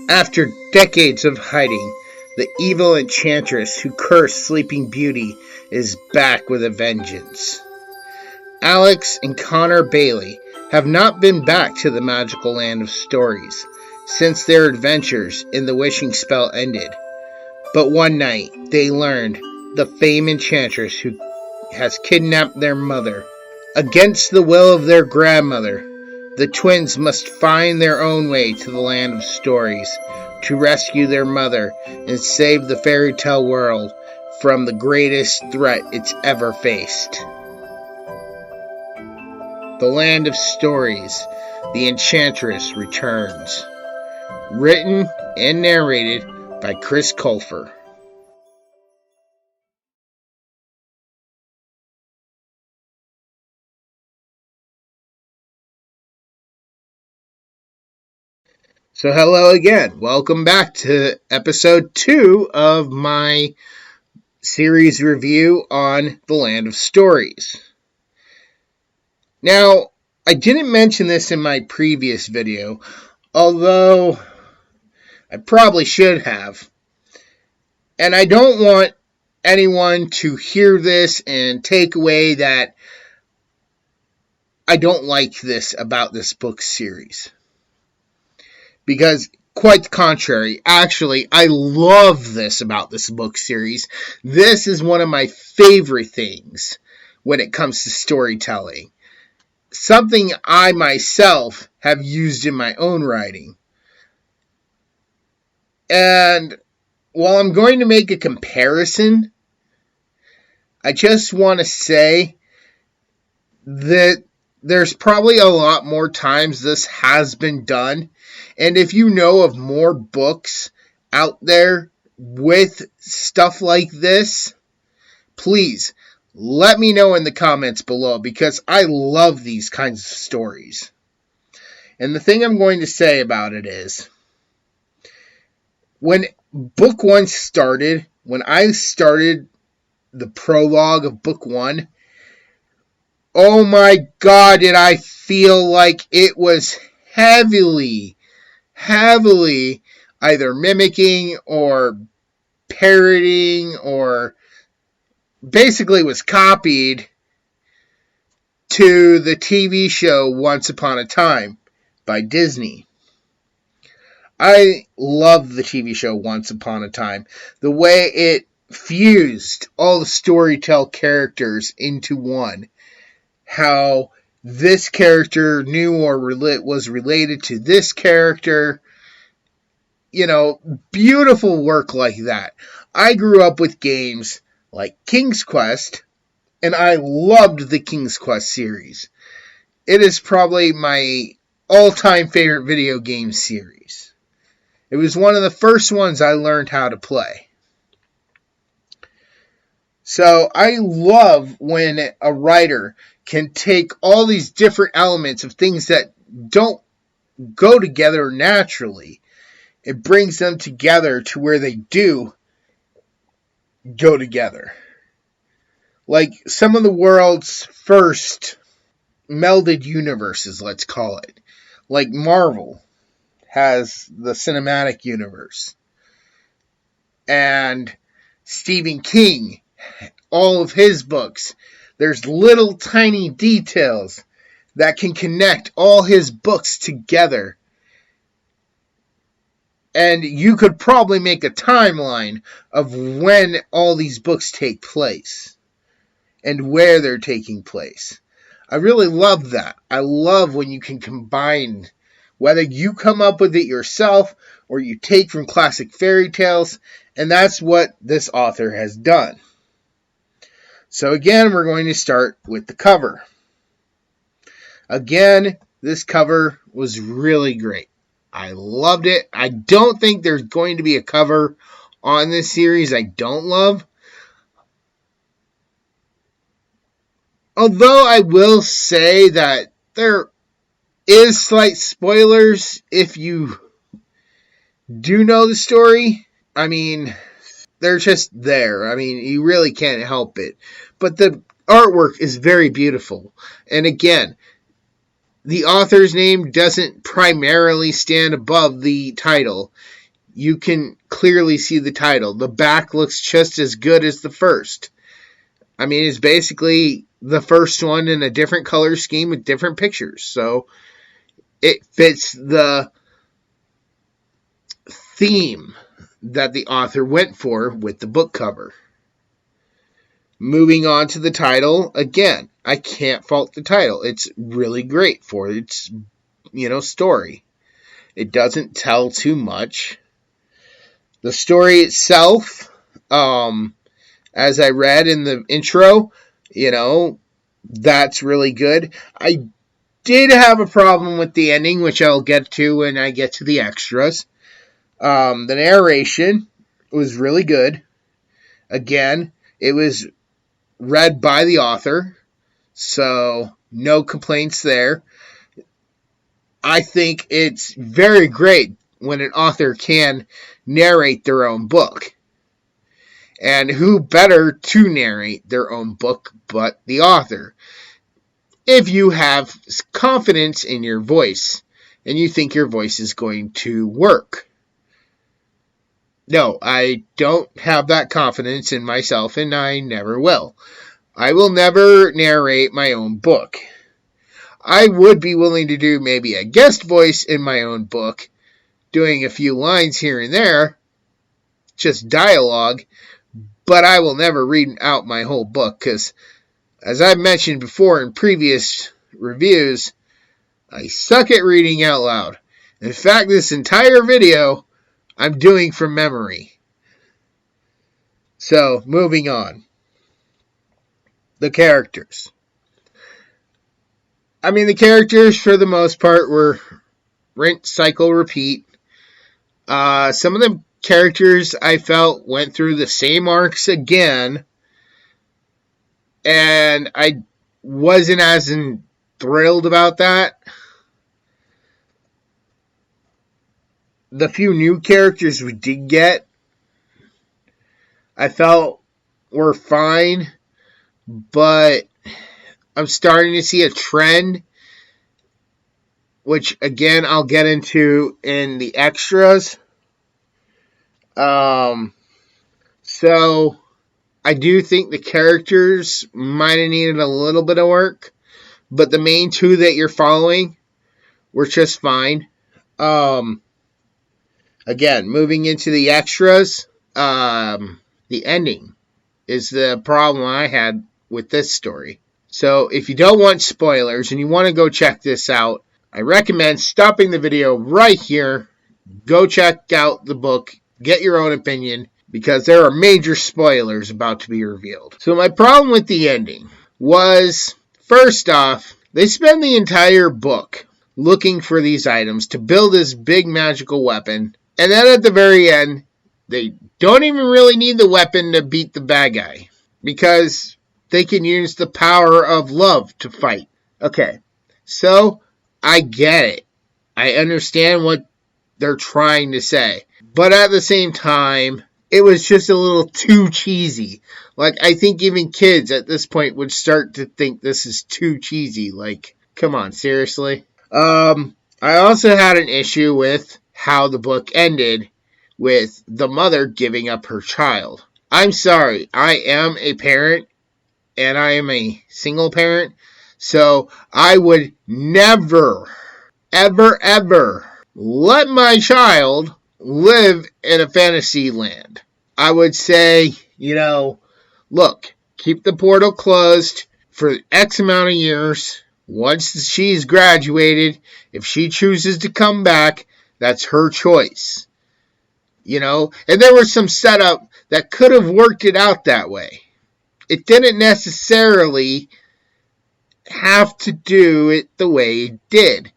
After decades of hiding, the evil enchantress who cursed Sleeping Beauty is back with a vengeance. Alex and Connor Bailey have not been back to the magical land of stories since their adventures in the wishing spell ended. But one night, they learned the famed enchantress who has kidnapped their mother. Against the will of their grandmother, the twins must find their own way to the land of stories to rescue their mother and save the fairy tale world from the greatest threat it's ever faced. The Land of Stories, The Enchantress returns. Written and narrated by Chris Colfer. So hello again. Welcome back to episode 2 of my series review on The Land of Stories. Now, I didn't mention this in my previous video, although I probably should have. And I don't want anyone to hear this and take away that I don't like this about this book series. Because, quite the contrary, actually, I love this about this book series. This is one of my favorite things when it comes to storytelling. Something I myself have used in my own writing. And while I'm going to make a comparison, I just want to say that there's probably a lot more times this has been done. And if you know of more books out there with stuff like this, please let me know in the comments below, because I love these kinds of stories. And the thing I'm going to say about it is, when book 1 started, when I started the prologue of book 1, oh my God, did I feel like it was heavily either mimicking or parodying, or basically was copied to the TV show Once Upon a Time by Disney. I love the TV show Once Upon a Time. The way it fused all the Storytel characters into one. How this character knew or was related to this character. You know, beautiful work like that. I grew up with games like King's Quest, and I loved the King's Quest series. It is probably my all-time favorite video game series. It was one of the first ones I learned how to play. So I love when a writer can take all these different elements of things that don't go together naturally. It brings them together to where they do go together. Like some of the world's first melded universes, let's call it. Like Marvel has the cinematic universe. And Stephen King, all of his books, there's little tiny details that can connect all his books together. And you could probably make a timeline of when all these books take place and where they're taking place. I really love that. I love when you can combine, whether you come up with it yourself or you take from classic fairy tales, and that's what this author has done. So again, we're going to start with the cover. Again, this cover was really great. I loved it. I don't think there's going to be a cover on this series I don't love. Although I will say that there is slight spoilers if you do know the story. I mean, they're just there. I mean, you really can't help it. But the artwork is very beautiful. And again, the author's name doesn't primarily stand above the title. You can clearly see the title. The back looks just as good as the first. I mean, it's basically the first one in a different color scheme with different pictures. So it fits the theme that the author went for with the book cover. Moving on to the title, again, I can't fault the title. It's really great for its, story. It doesn't tell too much. The story itself, as I read in the intro, that's really good. I did have a problem with the ending, which I'll get to when I get to the extras. The narration was really good. Again, it was read by the author, so no complaints there. I think it's very great when an author can narrate their own book. And who better to narrate their own book but the author? If you have confidence in your voice and you think your voice is going to work. No, I don't have that confidence in myself, and I never will. I will never narrate my own book. I would be willing to do maybe a guest voice in my own book, doing a few lines here and there, just dialogue, but I will never read out my whole book, because, as I've mentioned before in previous reviews, I suck at reading out loud. In fact, this entire video I'm doing from memory. So, moving on. The characters. I mean, the characters, for the most part, were rinse, cycle, repeat. Some of the characters I felt went through the same arcs again, and I wasn't as thrilled about that. The few new characters we did get, I felt were fine, but I'm starting to see a trend, which again I'll get into in the extras. So I do think the characters might have needed a little bit of work, but the main two that you're following were just fine. Again, moving into the extras, the ending is the problem I had with this story. So if you don't want spoilers and you want to go check this out, I recommend stopping the video right here. Go check out the book. Get your own opinion, because there are major spoilers about to be revealed. So my problem with the ending was, first off, they spend the entire book looking for these items to build this big magical weapon. And then at the very end, they don't even really need the weapon to beat the bad guy, because they can use the power of love to fight. Okay, so I get it. I understand what they're trying to say. But at the same time, it was just a little too cheesy. Like, I think even kids at this point would start to think this is too cheesy. Like, come on, seriously? I also had an issue with how the book ended with the mother giving up her child. I'm sorry, I am a parent, and I am a single parent, so I would never, ever let my child live in a fantasy land. I would say, look, keep the portal closed for X amount of years. Once she's graduated, if she chooses to come back, that's her choice. And there was some setup that could have worked it out that way. It didn't necessarily have to do it the way it did.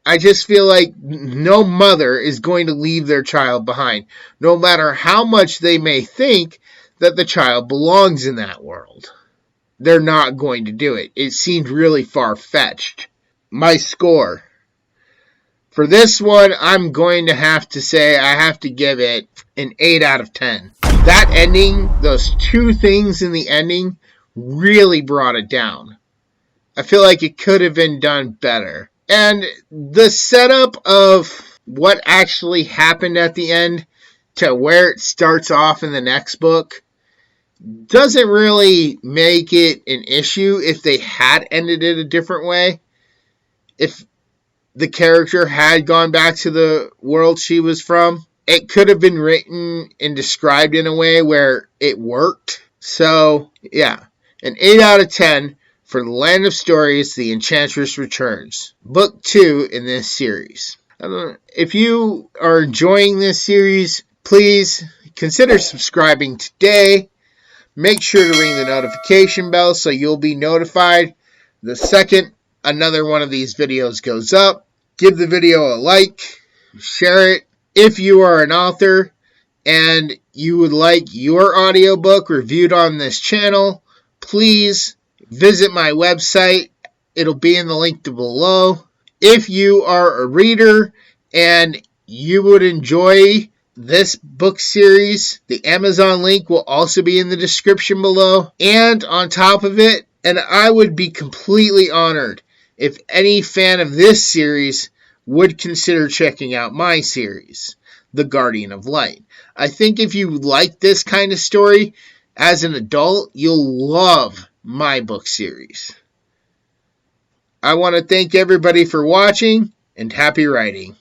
I just feel like no mother is going to leave their child behind, no matter how much they may think that the child belongs in that world. They're not going to do it. It seemed really far-fetched. My score. For this one, I'm going to have to say I have to give it an 8 out of 10. That ending, those two things in the ending, really brought it down. I feel like it could have been done better. And the setup of what actually happened at the end to where it starts off in the next book doesn't really make it an issue if they had ended it a different way. If the character had gone back to the world she was from, it could have been written and described in a way where it worked. So, yeah, an 8 out of 10 for The Land of Stories, The Enchantress Returns, Book 2 in this series. If you are enjoying this series, please consider subscribing today. Make sure to ring the notification bell so you'll be notified the second another one of these videos goes up. Give the video a like, share it. If you are an author and you would like your audiobook reviewed on this channel, please visit my website. It'll be in the link below. If you are a reader and you would enjoy this book series, the Amazon link will also be in the description below. And on top of it, and I would be completely honored if any fan of this series would consider checking out my series, The Guardian of Light. I think if you like this kind of story as an adult, you'll love my book series. I want to thank everybody for watching, and happy writing.